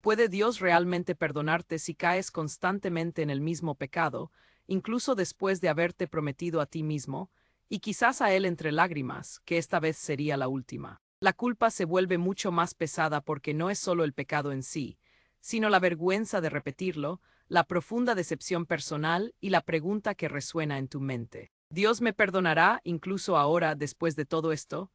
¿Puede Dios realmente perdonarte si caes constantemente en el mismo pecado, incluso después de haberte prometido a ti mismo, y quizás a Él entre lágrimas, que esta vez sería la última? La culpa se vuelve mucho más pesada porque no es solo el pecado en sí, sino la vergüenza de repetirlo, la profunda decepción personal y la pregunta que resuena en tu mente. ¿Dios me perdonará incluso ahora después de todo esto?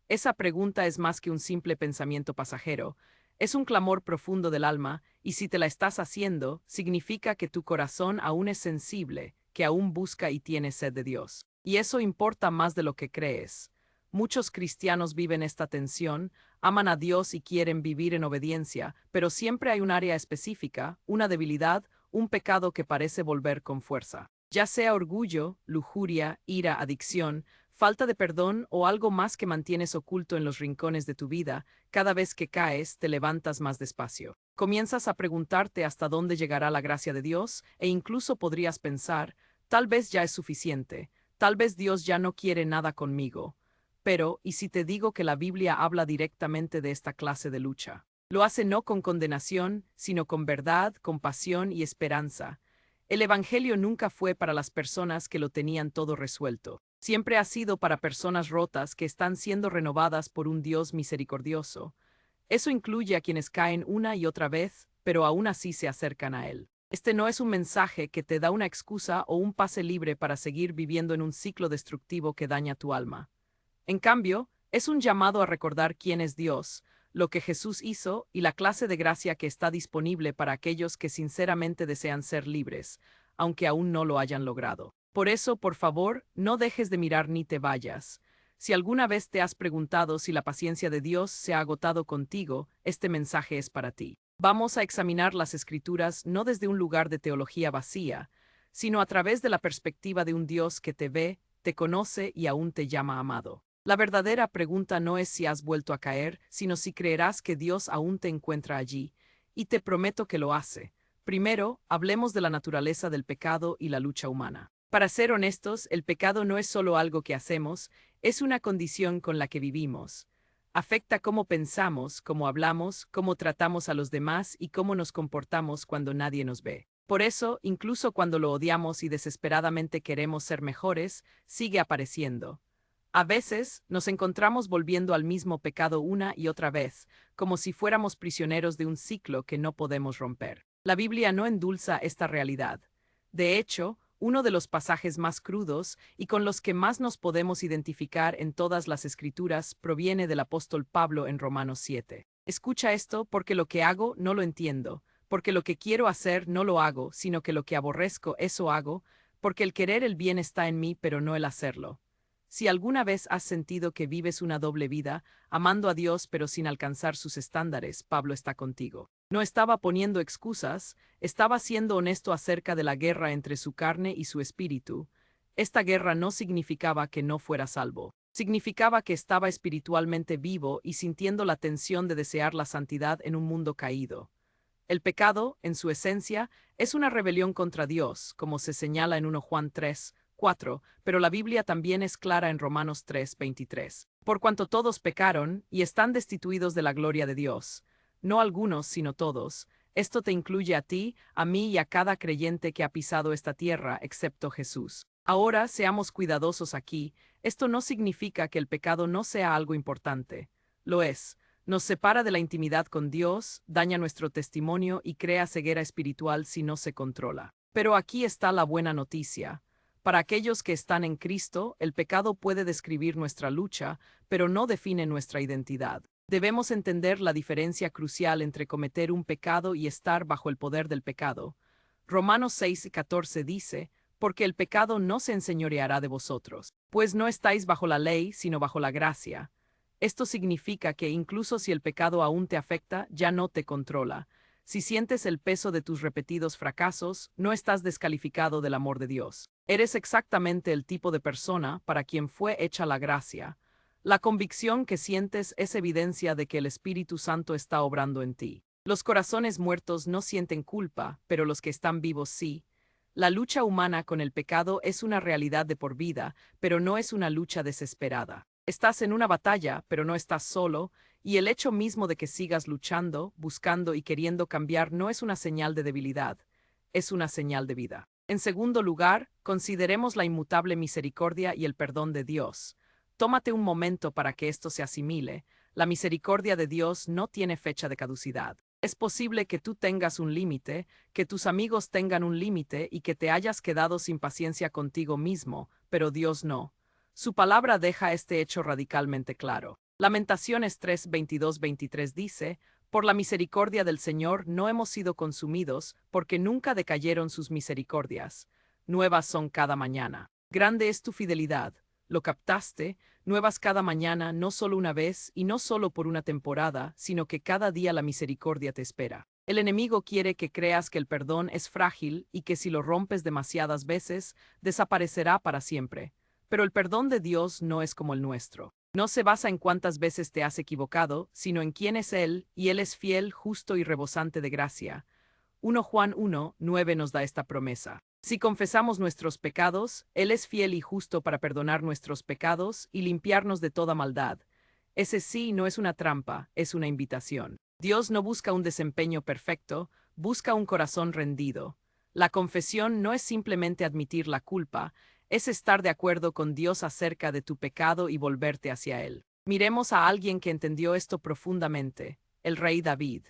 Esa pregunta es más que un simple pensamiento pasajero, es un clamor profundo del alma, y si te la estás haciendo, significa que tu corazón aún es sensible, que aún busca y tiene sed de Dios. Y eso importa más de lo que crees. Muchos cristianos viven esta tensión, aman a Dios y quieren vivir en obediencia, pero siempre hay un área específica, una debilidad, un pecado que parece volver con fuerza. Ya sea orgullo, lujuria, ira, adicción, falta de perdón o algo más que mantienes oculto en los rincones de tu vida, cada vez que caes te levantas más despacio. Comienzas a preguntarte hasta dónde llegará la gracia de Dios e incluso podrías pensar, tal vez ya es suficiente, tal vez Dios ya no quiere nada conmigo. Pero, ¿y si te digo que la Biblia habla directamente de esta clase de lucha? Lo hace no con condenación, sino con verdad, compasión y esperanza. El Evangelio nunca fue para las personas que lo tenían todo resuelto. Siempre ha sido para personas rotas que están siendo renovadas por un Dios misericordioso. Eso incluye a quienes caen una y otra vez, pero aún así se acercan a Él. Este no es un mensaje que te da una excusa o un pase libre para seguir viviendo en un ciclo destructivo que daña tu alma. En cambio, es un llamado a recordar quién es Dios, lo que Jesús hizo y la clase de gracia que está disponible para aquellos que sinceramente desean ser libres, aunque aún no lo hayan logrado. Por eso, por favor, no dejes de mirar ni te vayas. Si alguna vez te has preguntado si la paciencia de Dios se ha agotado contigo, este mensaje es para ti. Vamos a examinar las Escrituras no desde un lugar de teología vacía, sino a través de la perspectiva de un Dios que te ve, te conoce y aún te llama amado. La verdadera pregunta no es si has vuelto a caer, sino si creerás que Dios aún te encuentra allí, y te prometo que lo hace. Primero, hablemos de la naturaleza del pecado y la lucha humana. Para ser honestos, el pecado no es solo algo que hacemos, es una condición con la que vivimos. Afecta cómo pensamos, cómo hablamos, cómo tratamos a los demás y cómo nos comportamos cuando nadie nos ve. Por eso, incluso cuando lo odiamos y desesperadamente queremos ser mejores, sigue apareciendo. A veces nos encontramos volviendo al mismo pecado una y otra vez, como si fuéramos prisioneros de un ciclo que no podemos romper. La Biblia no endulza esta realidad. De hecho, uno de los pasajes más crudos y con los que más nos podemos identificar en todas las Escrituras proviene del apóstol Pablo en Romanos 7. Escucha esto porque lo que hago no lo entiendo, porque lo que quiero hacer no lo hago, sino que lo que aborrezco eso hago, porque el querer el bien está en mí pero no el hacerlo. Si alguna vez has sentido que vives una doble vida, amando a Dios pero sin alcanzar sus estándares, Pablo está contigo. No estaba poniendo excusas, estaba siendo honesto acerca de la guerra entre su carne y su espíritu. Esta guerra no significaba que no fuera salvo. Significaba que estaba espiritualmente vivo y sintiendo la tensión de desear la santidad en un mundo caído. El pecado, en su esencia, es una rebelión contra Dios, como se señala en 1 Juan 3, 4, pero la Biblia también es clara en Romanos 3, 23. Por cuanto todos pecaron y están destituidos de la gloria de Dios, no algunos, sino todos, esto te incluye a ti, a mí y a cada creyente que ha pisado esta tierra, excepto Jesús. Ahora seamos cuidadosos aquí, esto no significa que el pecado no sea algo importante. Lo es. Nos separa de la intimidad con Dios, daña nuestro testimonio y crea ceguera espiritual si no se controla. Pero aquí está la buena noticia. Para aquellos que están en Cristo, el pecado puede describir nuestra lucha, pero no define nuestra identidad. Debemos entender la diferencia crucial entre cometer un pecado y estar bajo el poder del pecado. Romanos 6:14 dice, porque el pecado no se enseñoreará de vosotros, pues no estáis bajo la ley, sino bajo la gracia. Esto significa que incluso si el pecado aún te afecta, ya no te controla. Si sientes el peso de tus repetidos fracasos, no estás descalificado del amor de Dios. Eres exactamente el tipo de persona para quien fue hecha la gracia. La convicción que sientes es evidencia de que el Espíritu Santo está obrando en ti. Los corazones muertos no sienten culpa, pero los que están vivos sí. La lucha humana con el pecado es una realidad de por vida, pero no es una lucha desesperada. Estás en una batalla, pero no estás solo, Y el hecho mismo de que sigas luchando, buscando y queriendo cambiar no es una señal de debilidad, es una señal de vida. En segundo lugar, consideremos la inmutable misericordia y el perdón de Dios. Tómate un momento para que esto se asimile. La misericordia de Dios no tiene fecha de caducidad. Es posible que tú tengas un límite, que tus amigos tengan un límite y que te hayas quedado sin paciencia contigo mismo, pero Dios no. Su palabra deja este hecho radicalmente claro. Lamentaciones 3, 22-23 dice: Por la misericordia del Señor no hemos sido consumidos, porque nunca decayeron sus misericordias. Nuevas son cada mañana. Grande es tu fidelidad. ¿Lo captaste? Nuevas cada mañana, no solo una vez y no solo por una temporada, sino que cada día la misericordia te espera. El enemigo quiere que creas que el perdón es frágil y que si lo rompes demasiadas veces, desaparecerá para siempre. Pero el perdón de Dios no es como el nuestro. No se basa en cuántas veces te has equivocado, sino en quién es Él, y Él es fiel, justo y rebosante de gracia. 1 Juan 1, 9 nos da esta promesa. Si confesamos nuestros pecados, Él es fiel y justo para perdonar nuestros pecados y limpiarnos de toda maldad. Ese sí no es una trampa, es una invitación. Dios no busca un desempeño perfecto, busca un corazón rendido. La confesión no es simplemente admitir la culpa, es estar de acuerdo con Dios acerca de tu pecado y volverte hacia Él. Miremos a alguien que entendió esto profundamente, el rey David.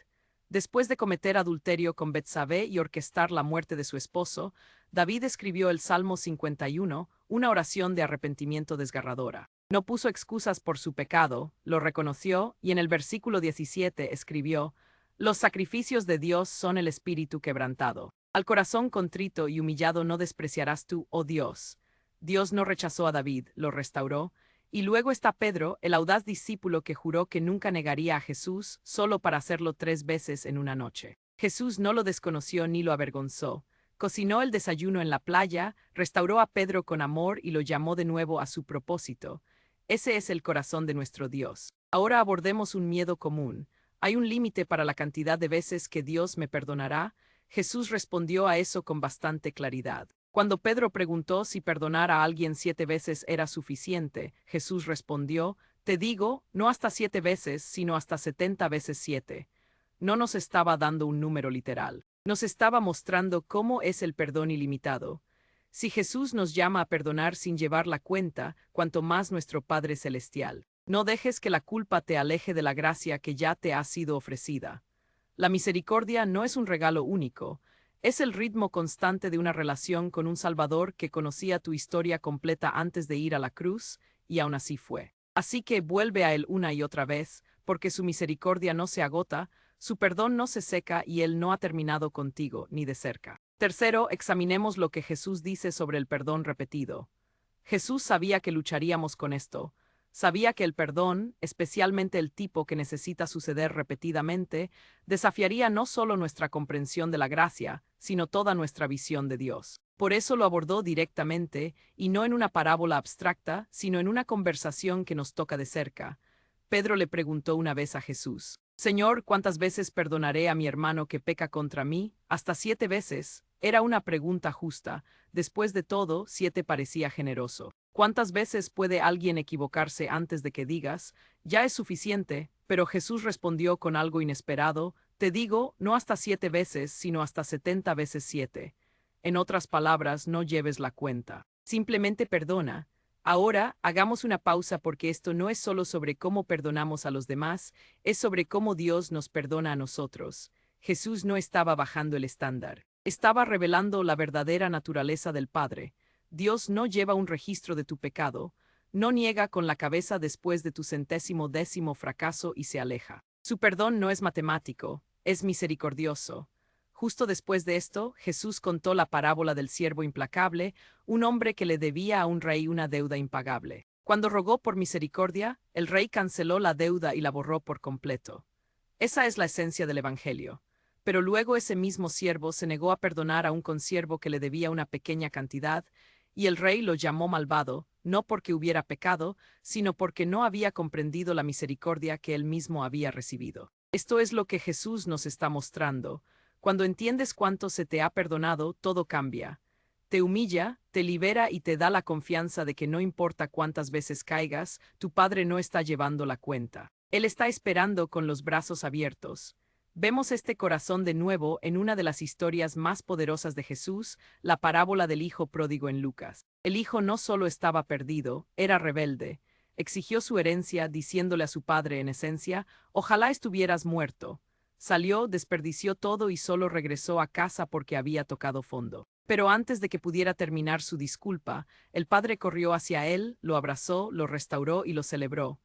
Después de cometer adulterio con Betsabé y orquestar la muerte de su esposo, David escribió el Salmo 51, una oración de arrepentimiento desgarradora. No puso excusas por su pecado, lo reconoció y en el versículo 17 escribió: Los sacrificios de Dios son el espíritu quebrantado. Al corazón contrito y humillado no despreciarás tú, oh Dios. Dios no rechazó a David, lo restauró. Y luego está Pedro, el audaz discípulo que juró que nunca negaría a Jesús, solo para hacerlo 3 veces en una noche. Jesús no lo desconoció ni lo avergonzó. Cocinó el desayuno en la playa, restauró a Pedro con amor y lo llamó de nuevo a su propósito. Ese es el corazón de nuestro Dios. Ahora abordemos un miedo común. ¿Hay un límite para la cantidad de veces que Dios me perdonará? Jesús respondió a eso con bastante claridad. Cuando Pedro preguntó si perdonar a alguien 7 veces era suficiente, Jesús respondió: Te digo, no hasta 7 veces, sino hasta 70 veces 7. No nos estaba dando un número literal. Nos estaba mostrando cómo es el perdón ilimitado. Si Jesús nos llama a perdonar sin llevar la cuenta, cuanto más nuestro Padre Celestial. No dejes que la culpa te aleje de la gracia que ya te ha sido ofrecida. La misericordia no es un regalo único, es el ritmo constante de una relación con un Salvador que conocía tu historia completa antes de ir a la cruz, y aún así fue. Así que vuelve a Él una y otra vez, porque su misericordia no se agota, su perdón no se seca y Él no ha terminado contigo, ni de cerca. Tercero, examinemos lo que Jesús dice sobre el perdón repetido. Jesús sabía que lucharíamos con esto. Sabía que el perdón, especialmente el tipo que necesita suceder repetidamente, desafiaría no solo nuestra comprensión de la gracia, sino toda nuestra visión de Dios. Por eso lo abordó directamente, y no en una parábola abstracta, sino en una conversación que nos toca de cerca. Pedro le preguntó una vez a Jesús: Señor, ¿cuántas veces perdonaré a mi hermano que peca contra mí? ¿Hasta 7 veces? Era una pregunta justa. Después de todo, 7 parecía generoso. ¿Cuántas veces puede alguien equivocarse antes de que digas: ya es suficiente? Pero Jesús respondió con algo inesperado: Te digo, no hasta 7 veces, sino hasta 70 veces 7. En otras palabras, no lleves la cuenta. Simplemente perdona. Ahora, hagamos una pausa porque esto no es solo sobre cómo perdonamos a los demás, es sobre cómo Dios nos perdona a nosotros. Jesús no estaba bajando el estándar. Estaba revelando la verdadera naturaleza del Padre. Dios no lleva un registro de tu pecado, no niega con la cabeza después de tu 110º fracaso y se aleja. Su perdón no es matemático, es misericordioso. Justo después de esto, Jesús contó la parábola del siervo implacable, un hombre que le debía a un rey una deuda impagable. Cuando rogó por misericordia, el rey canceló la deuda y la borró por completo. Esa es la esencia del Evangelio. Pero luego ese mismo siervo se negó a perdonar a un consiervo que le debía una pequeña cantidad, y el rey lo llamó malvado, no porque hubiera pecado, sino porque no había comprendido la misericordia que él mismo había recibido. Esto es lo que Jesús nos está mostrando. Cuando entiendes cuánto se te ha perdonado, todo cambia. Te humilla, te libera y te da la confianza de que no importa cuántas veces caigas, tu Padre no está llevando la cuenta. Él está esperando con los brazos abiertos. Vemos este corazón de nuevo en una de las historias más poderosas de Jesús, la parábola del hijo pródigo en Lucas. El hijo no solo estaba perdido, era rebelde. Exigió su herencia diciéndole a su padre en esencia, ojalá estuvieras muerto. Salió, desperdició todo y solo regresó a casa porque había tocado fondo. Pero antes de que pudiera terminar su disculpa, el padre corrió hacia él, lo abrazó, lo restauró y lo celebró.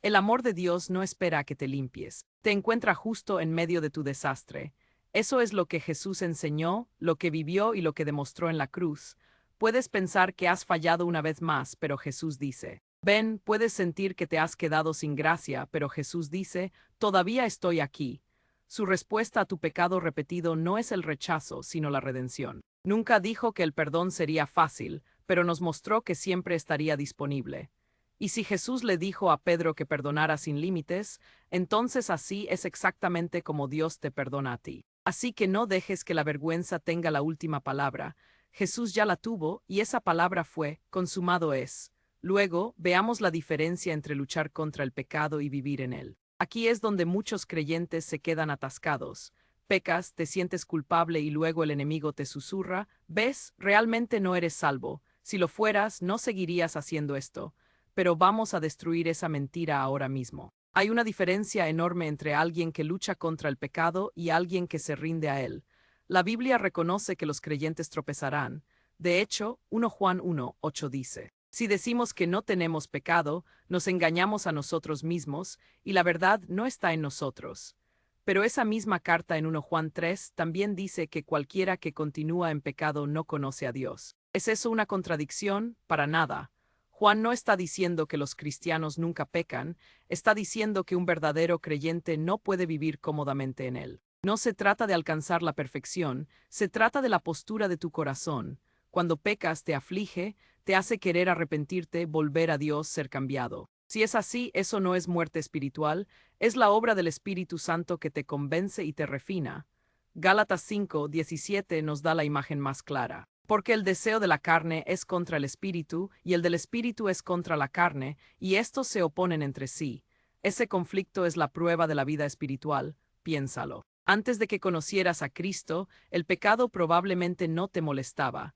El amor de Dios no espera a que te limpies. Te encuentra justo en medio de tu desastre. Eso es lo que Jesús enseñó, lo que vivió y lo que demostró en la cruz. Puedes pensar que has fallado una vez más, pero Jesús dice, ven, puedes sentir que te has quedado sin gracia, pero Jesús dice, todavía estoy aquí. Su respuesta a tu pecado repetido no es el rechazo, sino la redención. Nunca dijo que el perdón sería fácil, pero nos mostró que siempre estaría disponible. Y si Jesús le dijo a Pedro que perdonara sin límites, entonces así es exactamente como Dios te perdona a ti. Así que no dejes que la vergüenza tenga la última palabra. Jesús ya la tuvo, y esa palabra fue, consumado es. Luego, veamos la diferencia entre luchar contra el pecado y vivir en él. Aquí es donde muchos creyentes se quedan atascados. Pecas, te sientes culpable y luego el enemigo te susurra, ¿ves? Realmente no eres salvo. Si lo fueras, no seguirías haciendo esto. Pero vamos a destruir esa mentira ahora mismo. Hay una diferencia enorme entre alguien que lucha contra el pecado y alguien que se rinde a él. La Biblia reconoce que los creyentes tropezarán. De hecho, 1 Juan 1:8 dice, si decimos que no tenemos pecado, nos engañamos a nosotros mismos, y la verdad no está en nosotros. Pero esa misma carta en 1 Juan 3 también dice que cualquiera que continúa en pecado no conoce a Dios. ¿Es eso una contradicción? Para nada. Juan no está diciendo que los cristianos nunca pecan, está diciendo que un verdadero creyente no puede vivir cómodamente en él. No se trata de alcanzar la perfección, se trata de la postura de tu corazón. Cuando pecas te aflige, te hace querer arrepentirte, volver a Dios, ser cambiado. Si es así, eso no es muerte espiritual, es la obra del Espíritu Santo que te convence y te refina. Gálatas 5:17 nos da la imagen más clara. Porque el deseo de la carne es contra el espíritu, y el del espíritu es contra la carne, y estos se oponen entre sí. Ese conflicto es la prueba de la vida espiritual, piénsalo. Antes de que conocieras a Cristo, el pecado probablemente no te molestaba.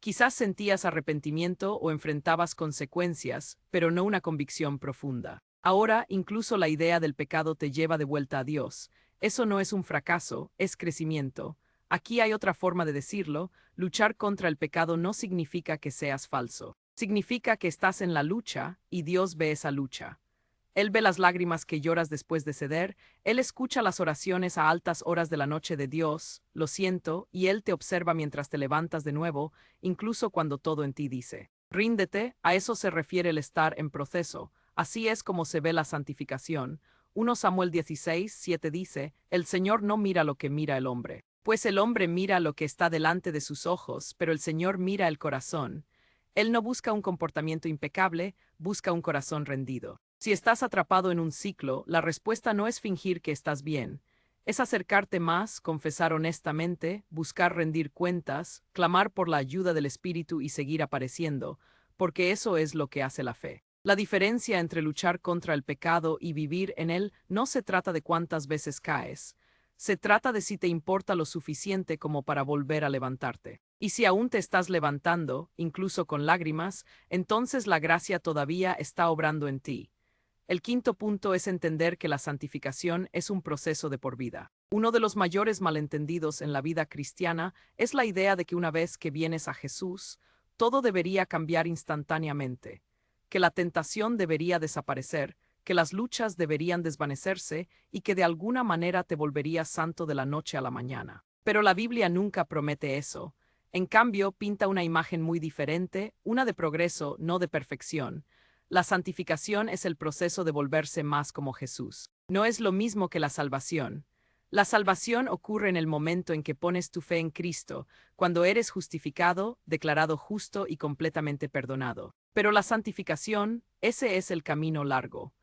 Quizás sentías arrepentimiento o enfrentabas consecuencias, pero no una convicción profunda. Ahora, incluso la idea del pecado te lleva de vuelta a Dios. Eso no es un fracaso, es crecimiento. Aquí hay otra forma de decirlo, luchar contra el pecado no significa que seas falso. Significa que estás en la lucha y Dios ve esa lucha. Él ve las lágrimas que lloras después de ceder, Él escucha las oraciones a altas horas de la noche de Dios, lo siento, y Él te observa mientras te levantas de nuevo, incluso cuando todo en ti dice, ríndete, a eso se refiere el estar en proceso, así es como se ve la santificación. 1 Samuel 16:7 dice, el Señor no mira lo que mira el hombre, pues el hombre mira lo que está delante de sus ojos, pero el Señor mira el corazón. Él no busca un comportamiento impecable, busca un corazón rendido. Si estás atrapado en un ciclo, la respuesta no es fingir que estás bien. Es acercarte más, confesar honestamente, buscar rendir cuentas, clamar por la ayuda del Espíritu y seguir apareciendo, porque eso es lo que hace la fe. La diferencia entre luchar contra el pecado y vivir en él no se trata de cuántas veces caes. Se trata de si te importa lo suficiente como para volver a levantarte. Y si aún te estás levantando, incluso con lágrimas, entonces la gracia todavía está obrando en ti. El quinto punto es entender que la santificación es un proceso de por vida. Uno de los mayores malentendidos en la vida cristiana es la idea de que una vez que vienes a Jesús, todo debería cambiar instantáneamente, que la tentación debería desaparecer, que las luchas deberían desvanecerse y que de alguna manera te volverías santo de la noche a la mañana. Pero la Biblia nunca promete eso. En cambio, pinta una imagen muy diferente, una de progreso, no de perfección. La santificación es el proceso de volverse más como Jesús. No es lo mismo que la salvación. La salvación ocurre en el momento en que pones tu fe en Cristo, cuando eres justificado, declarado justo y completamente perdonado. Pero la santificación, ese es el camino largo.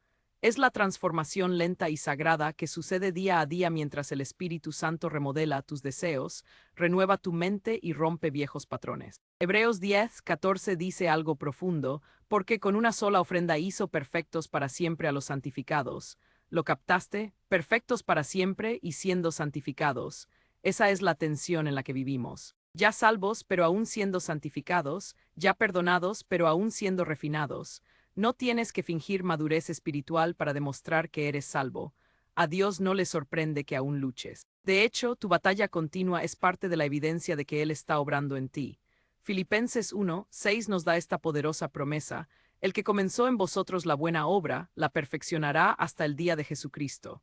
Es la transformación lenta y sagrada que sucede día a día mientras el Espíritu Santo remodela tus deseos, renueva tu mente y rompe viejos patrones. Hebreos 10:14 dice algo profundo, porque con una sola ofrenda hizo perfectos para siempre a los santificados. ¿Lo captaste? Perfectos para siempre y siendo santificados. Esa es la tensión en la que vivimos. Ya salvos, pero aún siendo santificados, ya perdonados, pero aún siendo refinados. No tienes que fingir madurez espiritual para demostrar que eres salvo. A Dios no le sorprende que aún luches. De hecho, tu batalla continua es parte de la evidencia de que Él está obrando en ti. Filipenses 1:6 nos da esta poderosa promesa: el que comenzó en vosotros la buena obra, la perfeccionará hasta el día de Jesucristo.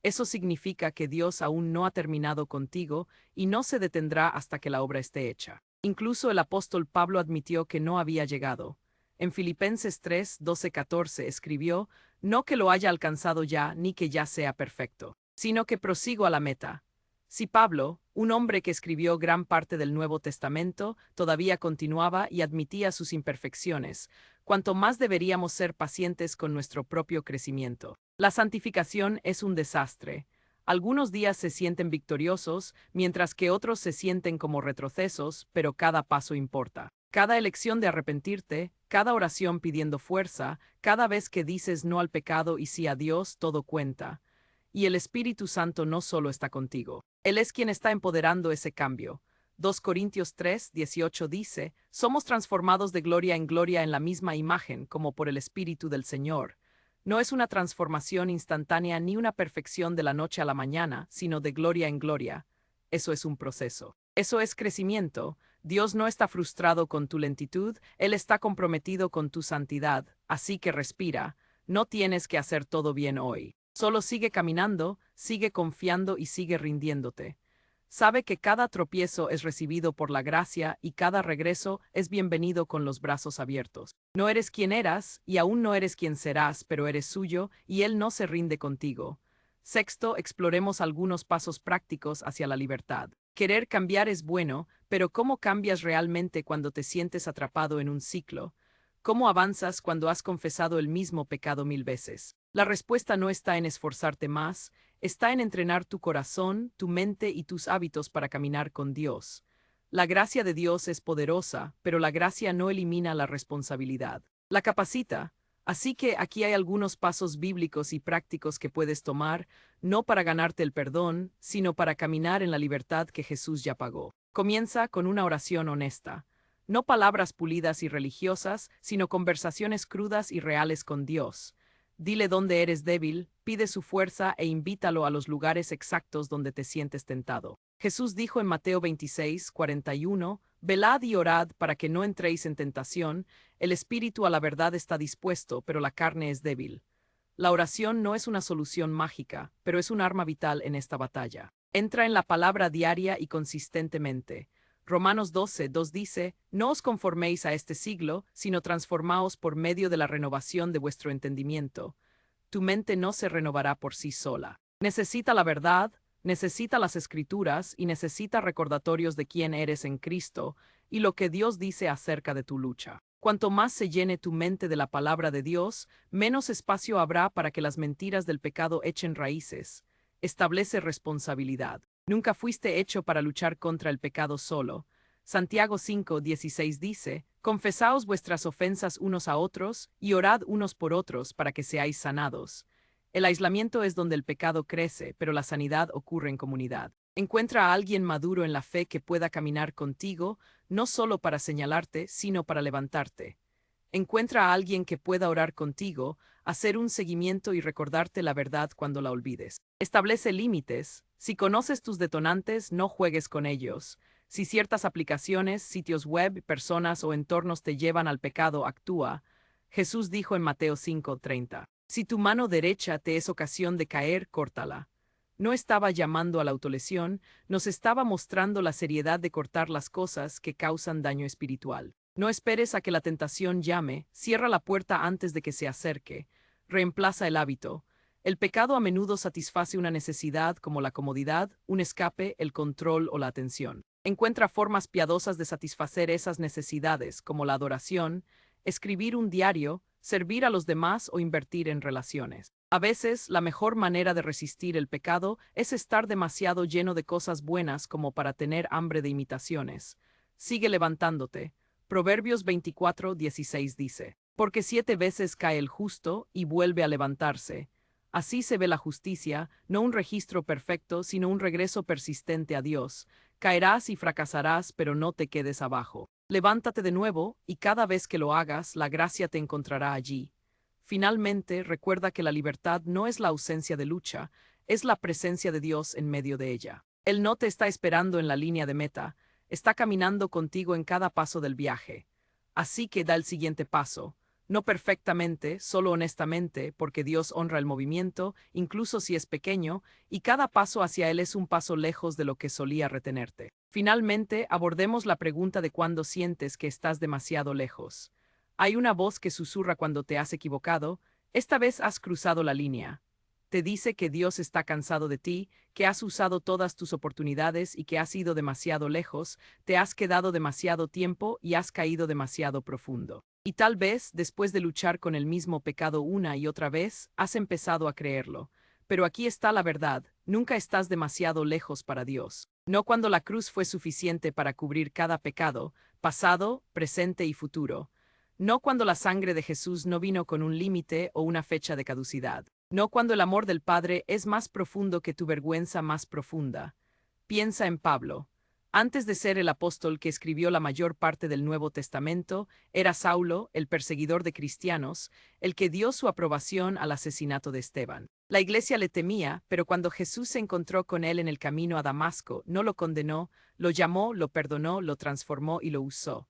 Eso significa que Dios aún no ha terminado contigo y no se detendrá hasta que la obra esté hecha. Incluso el apóstol Pablo admitió que no había llegado. En Filipenses 3:12-14 escribió: no que lo haya alcanzado ya ni que ya sea perfecto, sino que prosigo a la meta. Si Pablo, un hombre que escribió gran parte del Nuevo Testamento, todavía continuaba y admitía sus imperfecciones, cuanto más deberíamos ser pacientes con nuestro propio crecimiento. La santificación es un desastre. Algunos días se sienten victoriosos, mientras que otros se sienten como retrocesos, pero cada paso importa. Cada elección de arrepentirte, cada oración pidiendo fuerza, cada vez que dices no al pecado y sí a Dios, todo cuenta. Y el Espíritu Santo no solo está contigo. Él es quien está empoderando ese cambio. 2 Corintios 3:18 dice: somos transformados de gloria en la misma imagen, como por el Espíritu del Señor. No es una transformación instantánea ni una perfección de la noche a la mañana, sino de gloria en gloria. Eso es un proceso. Eso es crecimiento. Dios no está frustrado con tu lentitud, Él está comprometido con tu santidad, así que respira. No tienes que hacer todo bien hoy. Solo sigue caminando, sigue confiando y sigue rindiéndote. Sabe que cada tropiezo es recibido por la gracia y cada regreso es bienvenido con los brazos abiertos. No eres quien eras y aún no eres quien serás, pero eres suyo y Él no se rinde contigo. Sexto, exploremos algunos pasos prácticos hacia la libertad. Querer cambiar es bueno, pero ¿cómo cambias realmente cuando te sientes atrapado en un ciclo? ¿Cómo avanzas cuando has confesado el mismo pecado 1000 veces? La respuesta no está en esforzarte más, está en entrenar tu corazón, tu mente y tus hábitos para caminar con Dios. La gracia de Dios es poderosa, pero la gracia no elimina la responsabilidad. La capacita. Así que aquí hay algunos pasos bíblicos y prácticos que puedes tomar, no para ganarte el perdón, sino para caminar en la libertad que Jesús ya pagó. Comienza con una oración honesta. No palabras pulidas y religiosas, sino conversaciones crudas y reales con Dios. Dile dónde eres débil, pide su fuerza e invítalo a los lugares exactos donde te sientes tentado. Jesús dijo en Mateo 26:41, velad y orad para que no entréis en tentación, el espíritu a la verdad está dispuesto, pero la carne es débil. La oración no es una solución mágica, pero es un arma vital en esta batalla. Entra en la palabra diaria y consistentemente. Romanos 12:2 dice: no os conforméis a este siglo, sino transformaos por medio de la renovación de vuestro entendimiento. Tu mente no se renovará por sí sola. Necesita la verdad, necesita las escrituras y necesita recordatorios de quién eres en Cristo y lo que Dios dice acerca de tu lucha. Cuanto más se llene tu mente de la palabra de Dios, menos espacio habrá para que las mentiras del pecado echen raíces. Establece responsabilidad. Nunca fuiste hecho para luchar contra el pecado solo. Santiago 5:16 dice: confesaos vuestras ofensas unos a otros y orad unos por otros para que seáis sanados. El aislamiento es donde el pecado crece, pero la sanidad ocurre en comunidad. Encuentra a alguien maduro en la fe que pueda caminar contigo, no solo para señalarte, sino para levantarte. Encuentra a alguien que pueda orar contigo, hacer un seguimiento y recordarte la verdad cuando la olvides. Establece límites. Si conoces tus detonantes, no juegues con ellos. Si ciertas aplicaciones, sitios web, personas o entornos te llevan al pecado, actúa. Jesús dijo en Mateo 5:30. Si tu mano derecha te es ocasión de caer, córtala. No estaba llamando a la autolesión, nos estaba mostrando la seriedad de cortar las cosas que causan daño espiritual. No esperes a que la tentación llame, cierra la puerta antes de que se acerque. Reemplaza el hábito. El pecado a menudo satisface una necesidad como la comodidad, un escape, el control o la atención. Encuentra formas piadosas de satisfacer esas necesidades, como la adoración, escribir un diario, servir a los demás o invertir en relaciones. A veces, la mejor manera de resistir el pecado es estar demasiado lleno de cosas buenas como para tener hambre de imitaciones. Sigue levantándote. Proverbios 24:16 dice: porque 7 veces cae el justo y vuelve a levantarse. Así se ve la justicia, no un registro perfecto, sino un regreso persistente a Dios. Caerás y fracasarás, pero no te quedes abajo. Levántate de nuevo, y cada vez que lo hagas, la gracia te encontrará allí. Finalmente, recuerda que la libertad no es la ausencia de lucha, es la presencia de Dios en medio de ella. Él no te está esperando en la línea de meta, está caminando contigo en cada paso del viaje. Así que da el siguiente paso. No perfectamente, solo honestamente, porque Dios honra el movimiento, incluso si es pequeño, y cada paso hacia Él es un paso lejos de lo que solía retenerte. Finalmente, abordemos la pregunta de cuándo sientes que estás demasiado lejos. Hay una voz que susurra cuando te has equivocado, esta vez has cruzado la línea. Te dice que Dios está cansado de ti, que has usado todas tus oportunidades y que has ido demasiado lejos, te has quedado demasiado tiempo y has caído demasiado profundo. Y tal vez, después de luchar con el mismo pecado una y otra vez, has empezado a creerlo. Pero aquí está la verdad, nunca estás demasiado lejos para Dios. No cuando la cruz fue suficiente para cubrir cada pecado, pasado, presente y futuro. No cuando la sangre de Jesús no vino con un límite o una fecha de caducidad. No cuando el amor del Padre es más profundo que tu vergüenza más profunda. Piensa en Pablo. Antes de ser el apóstol que escribió la mayor parte del Nuevo Testamento, era Saulo, el perseguidor de cristianos, el que dio su aprobación al asesinato de Esteban. La iglesia le temía, pero cuando Jesús se encontró con él en el camino a Damasco, no lo condenó, lo llamó, lo perdonó, lo transformó y lo usó.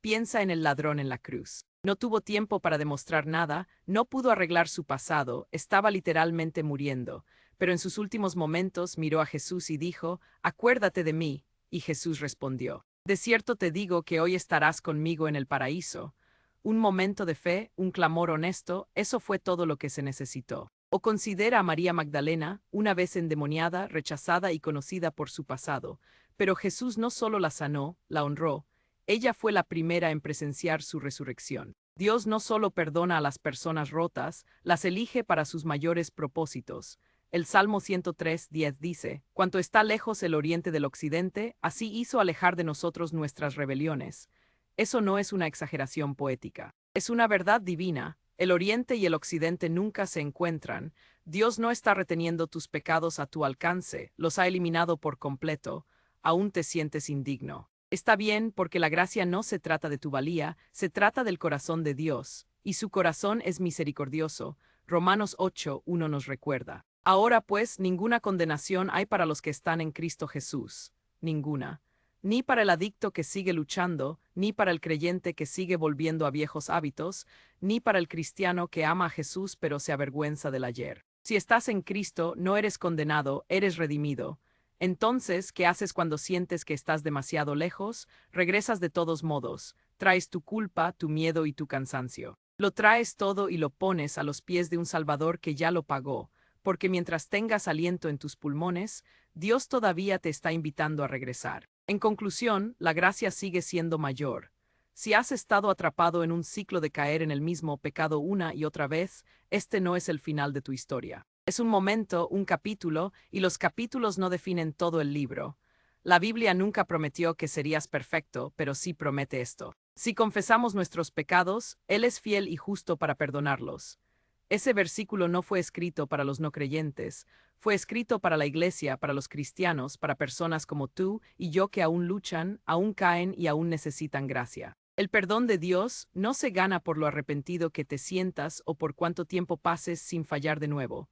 Piensa en el ladrón en la cruz. No tuvo tiempo para demostrar nada, no pudo arreglar su pasado, estaba literalmente muriendo, pero en sus últimos momentos miró a Jesús y dijo, «Acuérdate de mí», y Jesús respondió, «De cierto te digo que hoy estarás conmigo en el paraíso». Un momento de fe, un clamor honesto, eso fue todo lo que se necesitó. O considera a María Magdalena, una vez endemoniada, rechazada y conocida por su pasado, pero Jesús no solo la sanó, la honró, ella fue la primera en presenciar su resurrección. Dios no solo perdona a las personas rotas, las elige para sus mayores propósitos. El Salmo 103:10 dice, «Cuanto está lejos el oriente del occidente, así hizo alejar de nosotros nuestras rebeliones». Eso no es una exageración poética. Es una verdad divina. El oriente y el occidente nunca se encuentran. Dios no está reteniendo tus pecados a tu alcance, los ha eliminado por completo. Aún te sientes indigno. Está bien, porque la gracia no se trata de tu valía, se trata del corazón de Dios, y su corazón es misericordioso. Romanos 8:1 nos recuerda. Ahora pues, ninguna condenación hay para los que están en Cristo Jesús. Ninguna. Ni para el adicto que sigue luchando, ni para el creyente que sigue volviendo a viejos hábitos, ni para el cristiano que ama a Jesús pero se avergüenza del ayer. Si estás en Cristo, no eres condenado, eres redimido. Entonces, ¿qué haces cuando sientes que estás demasiado lejos? Regresas de todos modos, traes tu culpa, tu miedo y tu cansancio. Lo traes todo y lo pones a los pies de un Salvador que ya lo pagó, porque mientras tengas aliento en tus pulmones, Dios todavía te está invitando a regresar. En conclusión, la gracia sigue siendo mayor. Si has estado atrapado en un ciclo de caer en el mismo pecado una y otra vez, este no es el final de tu historia. Es un momento, un capítulo, y los capítulos no definen todo el libro. La Biblia nunca prometió que serías perfecto, pero sí promete esto. Si confesamos nuestros pecados, Él es fiel y justo para perdonarlos. Ese versículo no fue escrito para los no creyentes, fue escrito para la iglesia, para los cristianos, para personas como tú y yo que aún luchan, aún caen y aún necesitan gracia. El perdón de Dios no se gana por lo arrepentido que te sientas o por cuánto tiempo pases sin fallar de nuevo.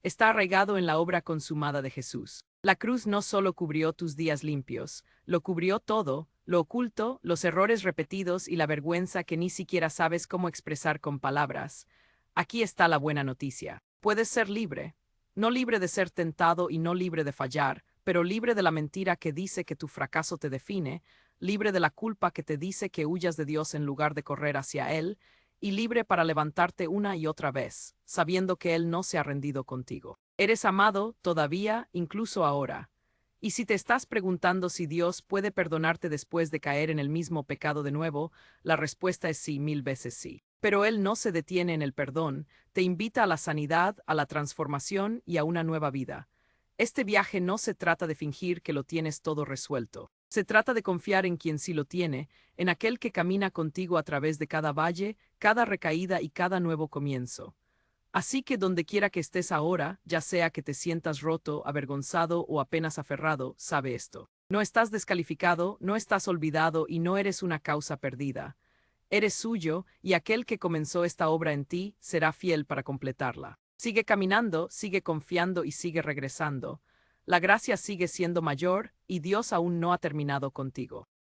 Está arraigado en la obra consumada de Jesús. La cruz no solo cubrió tus días limpios, lo cubrió todo, lo oculto, los errores repetidos y la vergüenza que ni siquiera sabes cómo expresar con palabras. Aquí está la buena noticia. Puedes ser libre. No libre de ser tentado y no libre de fallar, pero libre de la mentira que dice que tu fracaso te define, libre de la culpa que te dice que huyas de Dios en lugar de correr hacia Él, y libre para levantarte una y otra vez, sabiendo que Él no se ha rendido contigo. Eres amado todavía, incluso ahora. Y si te estás preguntando si Dios puede perdonarte después de caer en el mismo pecado de nuevo, la respuesta es sí, 1000 veces sí. Pero Él no se detiene en el perdón, te invita a la sanidad, a la transformación y a una nueva vida. Este viaje no se trata de fingir que lo tienes todo resuelto. Se trata de confiar en quien sí lo tiene, en aquel que camina contigo a través de cada valle, cada recaída y cada nuevo comienzo. Así que donde quiera que estés ahora, ya sea que te sientas roto, avergonzado o apenas aferrado, sabe esto. No estás descalificado, no estás olvidado y no eres una causa perdida. Eres suyo y aquel que comenzó esta obra en ti será fiel para completarla. Sigue caminando, sigue confiando y sigue regresando. La gracia sigue siendo mayor y Dios aún no ha terminado contigo.